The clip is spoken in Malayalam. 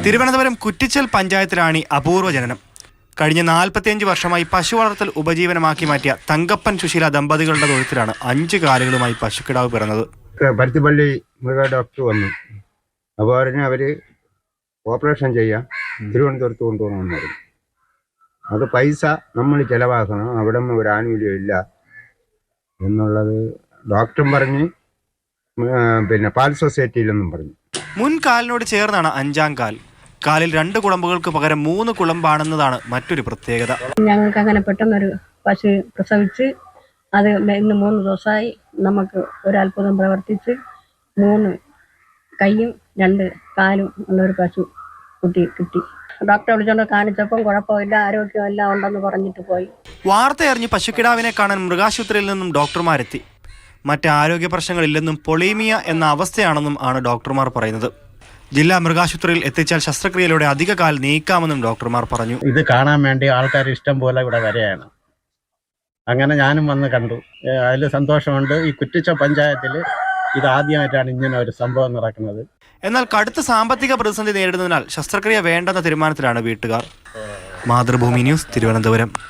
തിരുവനന്തപുരം കുറ്റിച്ചൽ പഞ്ചായത്തിലാണ് അപൂർവ ജനനം. കഴിഞ്ഞ 45 വർഷമായി പശു വളർത്തൽ ഉപജീവനമാക്കി മാറ്റിയ തങ്കപ്പൻ സുശീല ദമ്പതികളുടെ തൊഴുത്തിലാണ് 5 കാലുകളുമായി പശുക്കിടാവ് പിറന്നത്. പരുത്തിപ്പള്ളി മൃഗ ഡോക്ടർ വന്നു. അപ്പോൾ പറഞ്ഞ് അവർ ഓപ്പറേഷൻ ചെയ്യാം, തിരുവനന്തപുരത്ത് കൊണ്ടുപോകണമെന്നായിരുന്നു. അത് പൈസ നമ്മൾ ചിലവാക്കണം, അവിടെ ഒരു ആനുകൂല്യം ഇല്ല എന്നുള്ളത് ഡോക്ടറും പറഞ്ഞ്, പിന്നെ പാൽ സൊസൈറ്റിയിലെന്നും പറഞ്ഞു. മുൻ കാലിനോട് ചേർന്നാണ് 5ാം കാൽ. കാലിൽ 2 കുളമ്പുകൾക്ക് പകരം 3 കുളമ്പാണെന്നതാണ് മറ്റൊരു പ്രത്യേകത. ഞങ്ങൾക്ക് അങ്ങനെ പെട്ടെന്നൊരു പശു പ്രസവിച്ച് അത് ഇന്ന് 3 ദിവസമായി നമുക്ക് ഒരു അത്ഭുതം പ്രവർത്തിച്ച് 3 കൈയും 2 കാലും ഉള്ളൊരു പശു കുട്ടി കിട്ടി. ഡോക്ടറെ വിളിച്ചോണ്ട് കാണിച്ചപ്പം കുഴപ്പമില്ല, ആരോഗ്യമെല്ലാം ഉണ്ടെന്ന് പറഞ്ഞിട്ട് പോയി. വാർത്തയറിഞ്ഞ് പശുക്കിടാവിനെ കാണാൻ മൃഗാശുപത്രിയിൽ നിന്നും ഡോക്ടർമാരെത്തി. മറ്റ് ആരോഗ്യ പ്രശ്നങ്ങളില്ലെന്നും പൊളീമിയ എന്ന അവസ്ഥയാണെന്നും ആണ് ഡോക്ടർമാർ പറയുന്നത്. ജില്ലാ മൃഗാശുപത്രിയിൽ എത്തിച്ചാൽ ശസ്ത്രക്രിയയിലൂടെ അധിക കാൽ നീക്കാമെന്നും ഡോക്ടർമാർ പറഞ്ഞു. ഇത് കാണാൻ വേണ്ടി ആൾക്കാർ ഇഷ്ടം പോലെ ഇവിടെ വരെയാണ്. അങ്ങനെ ഞാനും വന്ന് കണ്ടു. അതിൽ സന്തോഷമുണ്ട്. ഈ കുറ്റിച്ച പഞ്ചായത്തിൽ ഇത് ആദ്യമായിട്ടാണ് ഇങ്ങനെ ഒരു സംഭവം നടക്കുന്നത്. എന്നാൽ കടുത്ത സാമ്പത്തിക പ്രതിസന്ധി നേരിടുന്നതിനാൽ ശസ്ത്രക്രിയ വേണ്ടെന്ന തീരുമാനത്തിലാണ് വീട്ടുകാർ. മാതൃഭൂമി ന്യൂസ്, തിരുവനന്തപുരം.